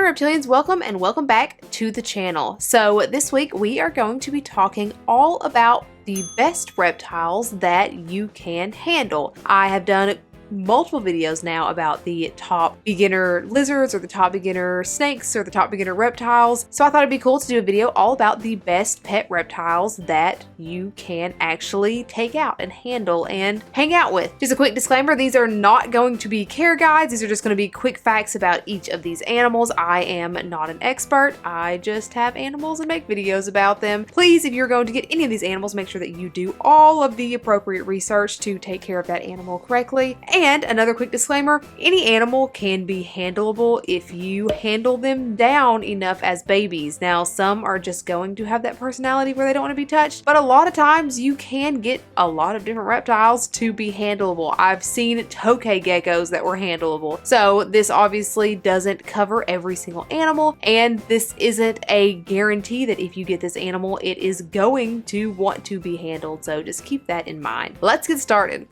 Reptilians, welcome and welcome back to the channel. So this week we are going to be talking all about the best reptiles that you can handle. I have done multiple videos now about the top beginner lizards or the top beginner snakes or the top beginner reptiles. So I thought it'd be cool to do a video all about the best pet reptiles that you can actually take out and handle and hang out with. Just a quick disclaimer, these are not going to be care guides. These are just going to be quick facts about each of these animals. I am not an expert. I just have animals and make videos about them. Please, if you're going to get any of these animals, make sure that you do all of the appropriate research to take care of that animal correctly. And another quick disclaimer, any animal can be handleable if you handle them down enough as babies. Now, some are just going to have that personality where they don't want to be touched, but a lot of times you can get a lot of different reptiles to be handleable. I've seen tokay geckos that were handleable. So this obviously doesn't cover every single animal, and this isn't a guarantee that if you get this animal, it is going to want to be handled. So just keep that in mind. Let's get started.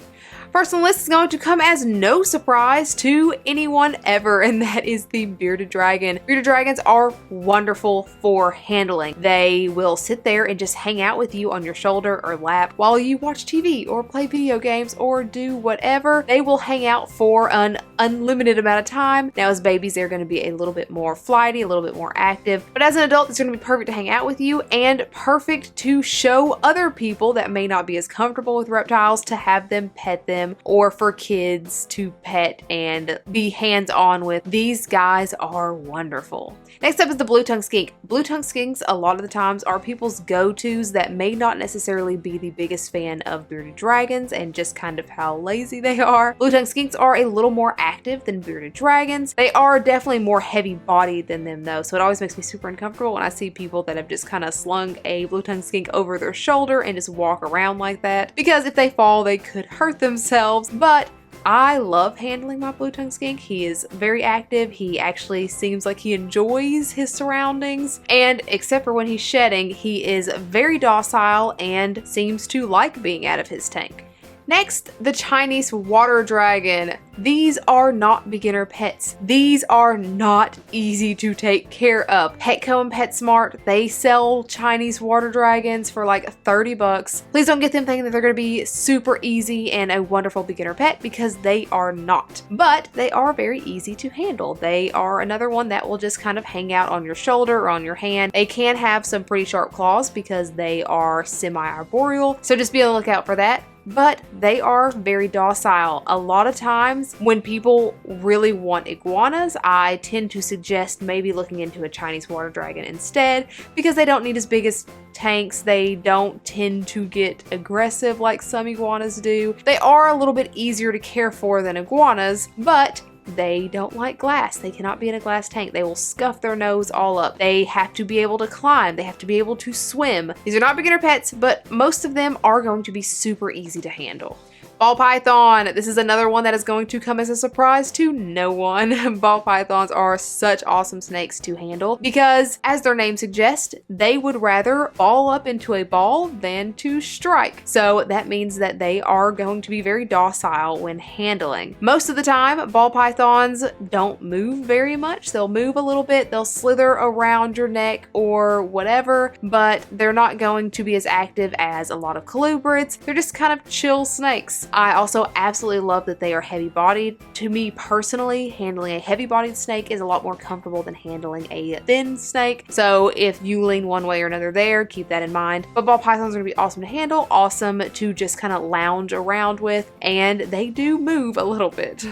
First on the list is going to come as no surprise to anyone ever, and that is the bearded dragon. Bearded dragons are wonderful for handling. They will sit there and just hang out with you on your shoulder or lap while you watch TV or play video games or do whatever. They will hang out for an unlimited amount of time. Now, as babies, they're going to be a little bit more flighty, a little bit more active, but as an adult, it's going to be perfect to hang out with you and perfect to show other people that may not be as comfortable with reptiles to have them pet them, or for kids to pet and be hands-on with. These guys are wonderful. Next up is the blue-tongued skink. Blue-tongued skinks a lot of the times are people's go-tos that may not necessarily be the biggest fan of bearded dragons and just kind of how lazy they are. Blue-tongued skinks are a little more active than bearded dragons. They are definitely more heavy-bodied than them though, so it always makes me super uncomfortable when I see people that have just kind of slung a blue-tongued skink over their shoulder and just walk around like that, because if they fall they could hurt themselves. But I love handling my blue-tongued skink. He is very active. He actually seems like he enjoys his surroundings, and except for when he's shedding, he is very docile and seems to like being out of his tank. Next, the Chinese water dragon. These are not beginner pets. These are not easy to take care of. Petco and PetSmart, they sell Chinese water dragons for like 30 bucks. Please don't get them thinking that they're going to be super easy and a wonderful beginner pet, because they are not. But they are very easy to handle. They are another one that will just kind of hang out on your shoulder or on your hand. They can have some pretty sharp claws because they are semi-arboreal, so just be on the lookout for that. But they are very docile. A lot of times when people really want iguanas, I tend to suggest maybe looking into a Chinese water dragon instead, because they don't need as big as tanks. They don't tend to get aggressive like some iguanas do. They are a little bit easier to care for than iguanas, but they don't like glass. They cannot be in a glass tank. They will scuff their nose all up. They have to be able to climb. They have to be able to swim. These are not beginner pets, but most of them are going to be super easy to handle. Ball python. This is another one that is going to come as a surprise to no one. Ball pythons are such awesome snakes to handle because, as their name suggests, they would rather ball up into a ball than to strike. So that means that they are going to be very docile when handling. Most of the time, ball pythons don't move very much. They'll move a little bit. They'll slither around your neck or whatever, but they're not going to be as active as a lot of colubrids. They're just kind of chill snakes. I also absolutely love that they are heavy-bodied. To me personally, handling a heavy-bodied snake is a lot more comfortable than handling a thin snake. So if you lean one way or another there, keep that in mind. But ball pythons are going to be awesome to handle, awesome to just kind of lounge around with, and they do move a little bit.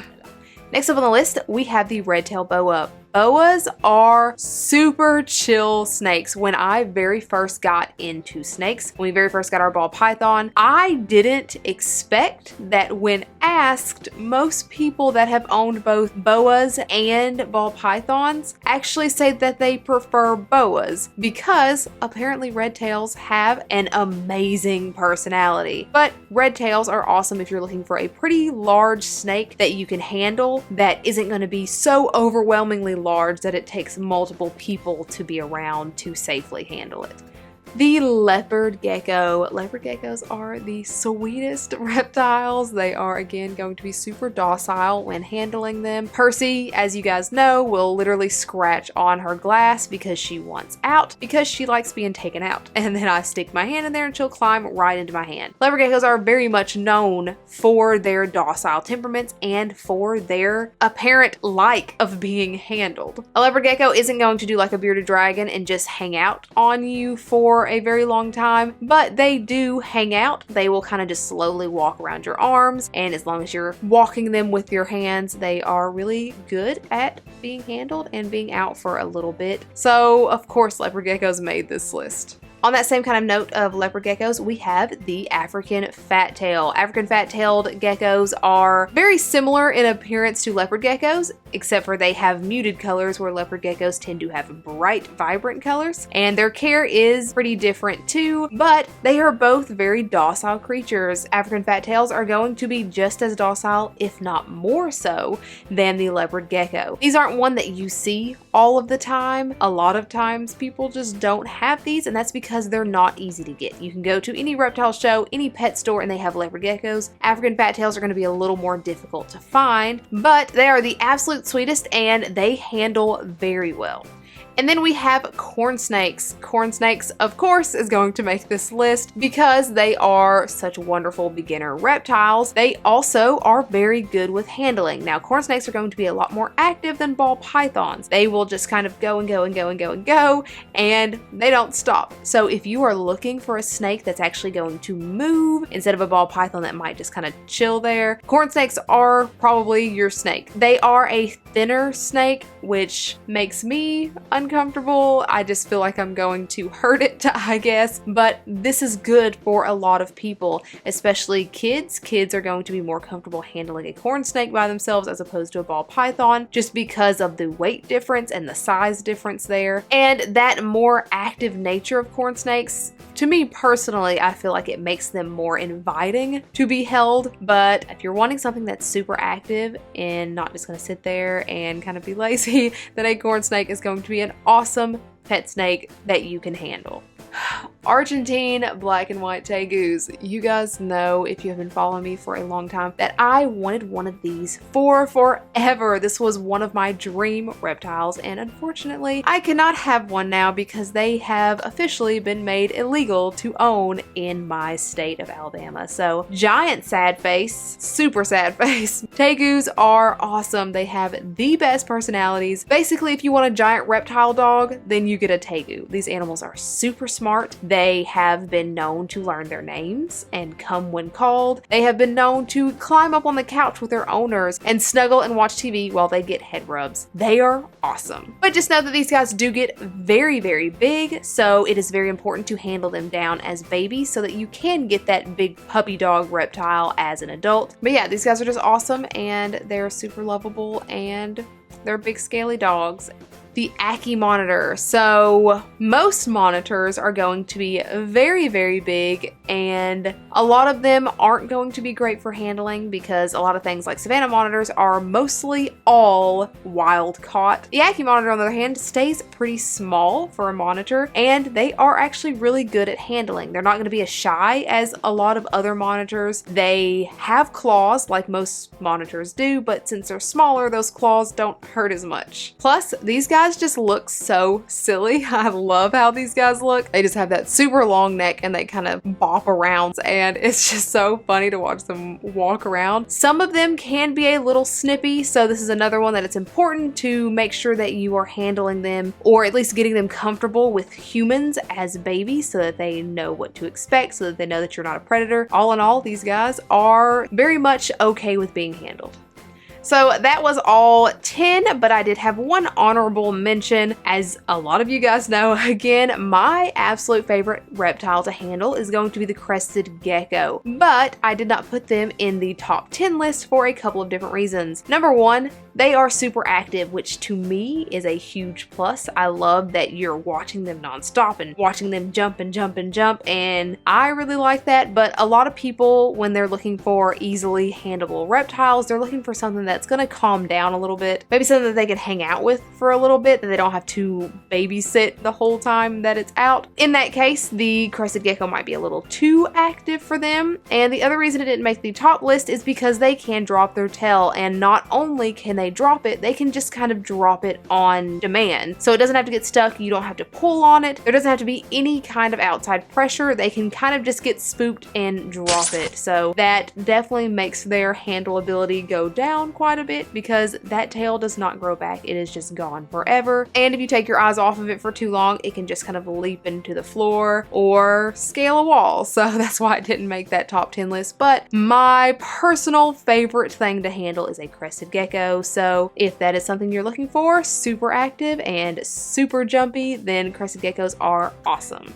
Next up on the list, we have the red-tailed boa. Boas are super chill snakes. When I very first got into snakes, when we very first got our ball python, I didn't expect that when asked, most people that have owned both boas and ball pythons actually say that they prefer boas, because apparently red tails have an amazing personality. But red tails are awesome if you're looking for a pretty large snake that you can handle, that isn't going to be so overwhelmingly large that it takes multiple people to be around to safely handle it. the leopard gecko. Leopard geckos are the sweetest reptiles. They are, again, going to be super docile when handling them. Percy, as you guys know, will literally scratch on her glass because she wants out, because she likes being taken out. And then I stick my hand in there and she'll climb right into my hand. Leopard geckos are very much known for their docile temperaments and for their apparent like of being handled. A leopard gecko isn't going to do like a bearded dragon and just hang out on you for a very long time, but they do hang out. They will kind of just slowly walk around your arms, and as long as you're walking them with your hands, they are really good at being handled and being out for a little bit. So of course leopard geckos made this list. On that same kind of note of leopard geckos, we have the African fat tail. African fat-tailed geckos are very similar in appearance to leopard geckos, except for they have muted colors where leopard geckos tend to have bright, vibrant colors. And their care is pretty different too, but they are both very docile creatures. African fat tails are going to be just as docile, if not more so, than the leopard gecko. These aren't one that you see all of the time. A lot of times people just don't have these, and that's because they're not easy to get. You can go to any reptile show, any pet store, and they have leopard geckos. African fat tails are going to be a little more difficult to find, but they are the absolute sweetest and they handle very well. And then we have corn snakes. Corn snakes, of course, is going to make this list because they are such wonderful beginner reptiles. They also are very good with handling. Now, corn snakes are going to be a lot more active than ball pythons. They will just kind of go and go and go and go and go, and they don't stop. So if you are looking for a snake that's actually going to move instead of a ball python that might just kind of chill there, corn snakes are probably your snake. They are a thinner snake, which makes me uncomfortable. I just feel like I'm going to hurt it, I guess, but this is good for a lot of people, especially kids. Kids are going to be more comfortable handling a corn snake by themselves as opposed to a ball python, just because of the weight difference and the size difference there. And that more active nature of corn snakes, to me personally, I feel like it makes them more inviting to be held. But if you're wanting something that's super active and not just going to sit there and kind of be lazy, then a corn snake is going to be an awesome pet snake that you can handle. Argentine black and white tegus. You guys know, if you have been following me for a long time, that I wanted one of these for forever. This was one of my dream reptiles, and unfortunately I cannot have one now because they have officially been made illegal to own in my state of Alabama. So giant sad face, super sad face. Tegus are awesome. They have the best personalities. Basically, if you want a giant reptile dog, then you get a tegu. These animals are super smart. They have been known to learn their names and come when called. They have been known to climb up on the couch with their owners and snuggle and watch TV while they get head rubs. They are awesome. But just know that these guys do get very, very big, so it is very important to handle them down as babies so that you can get that big puppy dog reptile as an adult. But yeah, these guys are just awesome and they're super lovable and they're big scaly dogs. The Ackie Monitor. So most monitors are going to be very, very big, and a lot of them aren't going to be great for handling because a lot of things like Savannah monitors are mostly all wild caught. The Ackie Monitor, on the other hand, stays pretty small for a monitor, and they are actually really good at handling. They're not going to be as shy as a lot of other monitors. They have claws like most monitors do, but since they're smaller, those claws don't hurt as much. Plus, these guys just look so silly. I love how these guys look. They just have that super long neck and they kind of bop around, and it's just so funny to watch them walk around. Some of them can be a little snippy, so this is another one that it's important to make sure that you are handling them, or at least getting them comfortable with humans as babies so that they know what to expect, so that they know that you're not a predator. All in all, these guys are very much okay with being handled. So that was all 10, but I did have one honorable mention. As a lot of you guys know, again, my absolute favorite reptile to handle is going to be the crested gecko, but I did not put them in the top 10 list for a couple of different reasons. Number one, they are super active, which to me is a huge plus. I love that you're watching them nonstop and watching them jump and jump and jump, and I really like that. But a lot of people, when they're looking for easily handleable reptiles, they're looking for something that's going to calm down a little bit, maybe something that they can hang out with for a little bit, that they don't have to babysit the whole time that it's out. In that case, the crested gecko might be a little too active for them. And the other reason it didn't make the top list is because they can drop their tail, and not only can they drop it, they can just kind of drop it on demand. So it doesn't have to get stuck, you don't have to pull on it, there doesn't have to be any kind of outside pressure. They can kind of just get spooked and drop it. So that definitely makes their handle ability go down quite a bit, because that tail does not grow back. It is just gone forever. And if you take your eyes off of it for too long, it can just kind of leap into the floor or scale a wall. So that's why it didn't make that top 10 list. But my personal favorite thing to handle is a crested gecko. So if that is something you're looking for, super active and super jumpy, then crested geckos are awesome.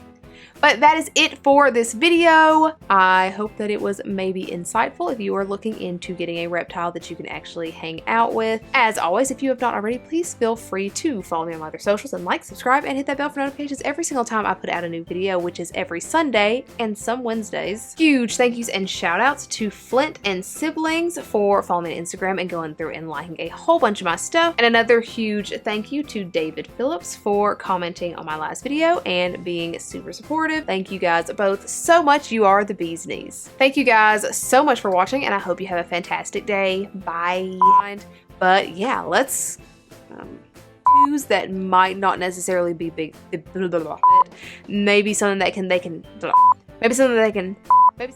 But that is it for this video. I hope that it was maybe insightful if you are looking into getting a reptile that you can actually hang out with. As always, if you have not already, please feel free to follow me on my other socials and like, subscribe, and hit that bell for notifications every single time I put out a new video, which is every Sunday and some Wednesdays. Huge thank yous and shout outs to Flint and Siblings for following me on Instagram and going through and liking a whole bunch of my stuff. And another huge thank you to David Phillips for commenting on my last video and being super supportive. Thank you guys both so much. You are the bee's knees. Thank you guys so much for watching, and I hope you have a fantastic day. Bye. But yeah, let's choose that might not necessarily be big. Maybe something that can maybe something that they can maybe